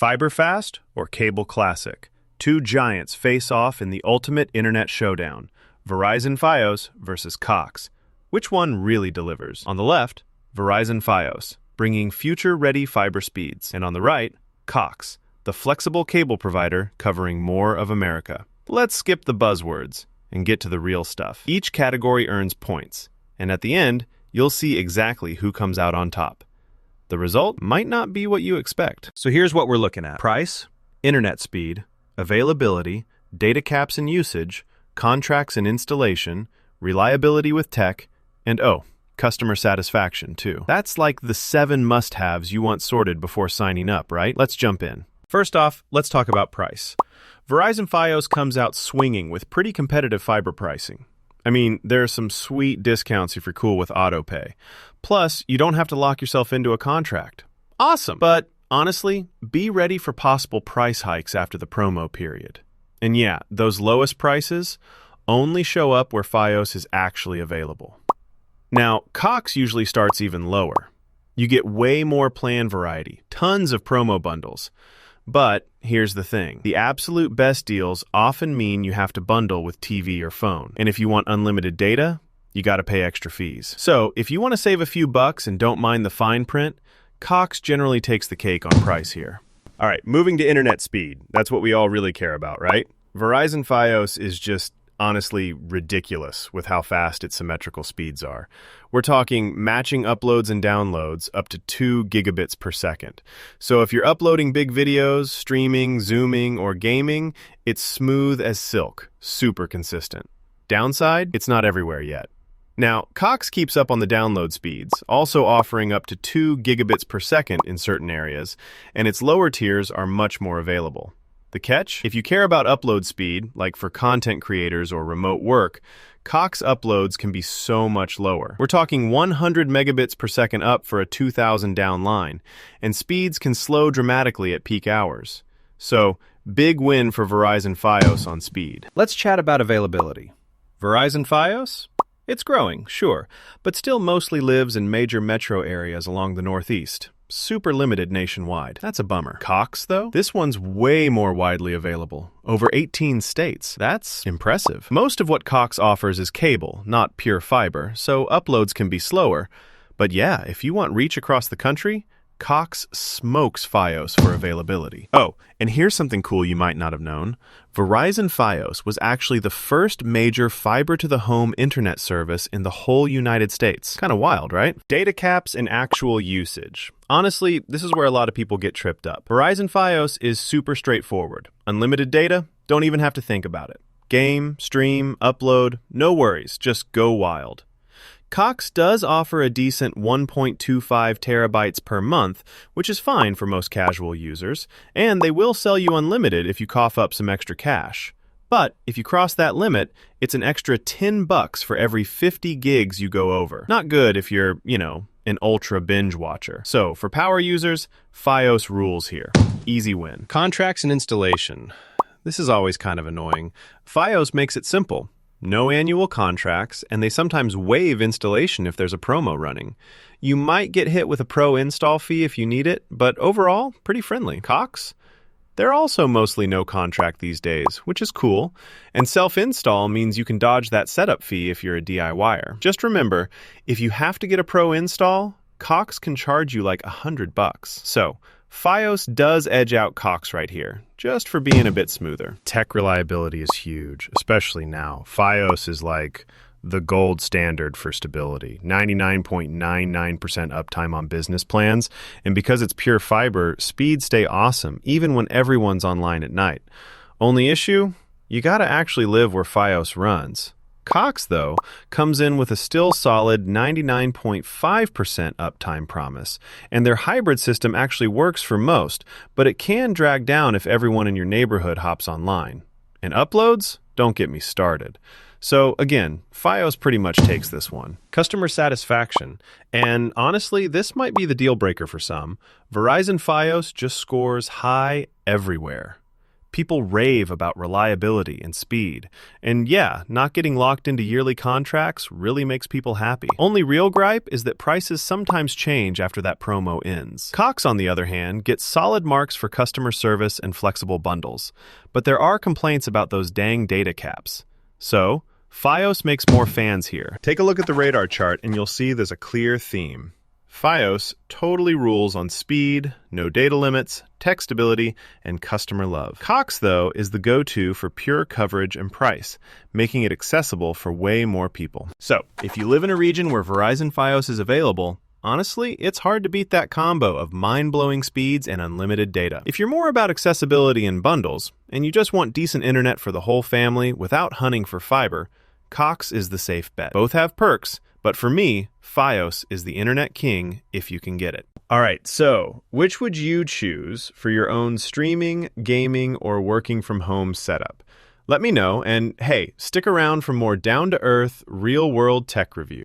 Fiber fast or cable classic? Two giants face off in the ultimate internet showdown. Verizon Fios versus Cox. Which one really delivers? On the left, Verizon Fios, bringing future-ready fiber speeds. And on the right, Cox, the flexible cable provider covering more of America. Let's skip the buzzwords and get to the real stuff. Each category earns points, and at the end, you'll see exactly who comes out on top. The result might not be what you expect. So here's what we're looking at. Price, internet speed, availability, data caps and usage, contracts and installation, reliability with tech, and customer satisfaction too. That's like the 7 must-haves you want sorted before signing up, right? Let's jump in. First off, let's talk about price. Verizon Fios comes out swinging with pretty competitive fiber pricing. I mean, there are some sweet discounts if you're cool with autopay. Plus, you don't have to lock yourself into a contract. Awesome! But honestly, be ready for possible price hikes after the promo period. And yeah, those lowest prices only show up where Fios is actually available. Now, Cox usually starts even lower. You get way more plan variety, tons of promo bundles. But here's the thing. The absolute best deals often mean you have to bundle with TV or phone. And if you want unlimited data, you got to pay extra fees. So if you want to save a few bucks and don't mind the fine print, Cox generally takes the cake on price here. All right, moving to internet speed. That's what we all really care about, right? Verizon Fios is just honestly ridiculous with how fast its symmetrical speeds are. We're talking matching uploads and downloads up to 2 gigabits per second. So if you're uploading big videos, streaming, zooming, or gaming, it's smooth as silk, super consistent. Downside, it's not everywhere yet. Now, Cox keeps up on the download speeds, also offering up to 2 gigabits per second in certain areas, and its lower tiers are much more available. The catch? If you care about upload speed, like for content creators or remote work, Cox uploads can be so much lower. We're talking 100 megabits per second up for a 2000 down line, and speeds can slow dramatically at peak hours. So, big win for Verizon Fios on speed. Let's chat about availability. Verizon Fios? It's growing, sure, but still mostly lives in major metro areas along the Northeast. Super limited nationwide. That's a bummer. Cox, though? This one's way more widely available. Over 18 states. That's impressive. Most of what Cox offers is cable, not pure fiber, so uploads can be slower. But yeah, if you want reach across the country, Cox smokes Fios for availability. Oh, and here's something cool you might not have known. Verizon Fios was actually the first major fiber-to-the-home internet service in the whole United States. Kind of wild, right? Data caps and actual usage. Honestly, this is where a lot of people get tripped up. Verizon Fios is super straightforward. Unlimited data, don't even have to think about it. Game, stream, upload, no worries, just go wild. Cox does offer a decent 1.25 terabytes per month, which is fine for most casual users, and they will sell you unlimited if you cough up some extra cash. But if you cross that limit, it's an extra $10 for every 50 gigs you go over. Not good if you're, an ultra binge watcher. So for power users, Fios rules here. Easy win. Contracts and installation. This is always kind of annoying. Fios makes it simple. No annual contracts, and they sometimes waive installation if there's a promo running. You might get hit with a pro install fee if you need it, but overall, pretty friendly. Cox? They're also mostly no contract these days, which is cool, and self-install means you can dodge that setup fee if you're a DIYer. Just remember, if you have to get a pro install, Cox can charge you like $100. So, Fios does edge out Cox right here, just for being a bit smoother. Tech reliability is huge, especially now. Fios is like the gold standard for stability. 99.99% uptime on business plans, and because it's pure fiber, speeds stay awesome, even when everyone's online at night. Only issue? You gotta actually live where Fios runs. Cox, though, comes in with a still solid 99.5% uptime promise, and their hybrid system actually works for most, but it can drag down if everyone in your neighborhood hops online. And uploads? Don't get me started. So again, Fios pretty much takes this one. Customer satisfaction. And honestly, this might be the deal breaker for some. Verizon Fios just scores high everywhere. People rave about reliability and speed. And yeah, not getting locked into yearly contracts really makes people happy. Only real gripe is that prices sometimes change after that promo ends. Cox, on the other hand, gets solid marks for customer service and flexible bundles. But there are complaints about those dang data caps. So, Fios makes more fans here. Take a look at the radar chart and you'll see there's a clear theme. Fios totally rules on speed, no data limits, textability, and customer love. Cox, though, is the go-to for pure coverage and price, making it accessible for way more people. So, if you live in a region where Verizon Fios is available, honestly, it's hard to beat that combo of mind-blowing speeds and unlimited data. If you're more about accessibility and bundles, and you just want decent internet for the whole family without hunting for fiber, Cox is the safe bet. Both have perks, but for me, Fios is the internet king if you can get it. All right, so which would you choose for your own streaming, gaming, or working from home setup? Let me know, and hey, stick around for more down-to-earth, real-world tech reviews.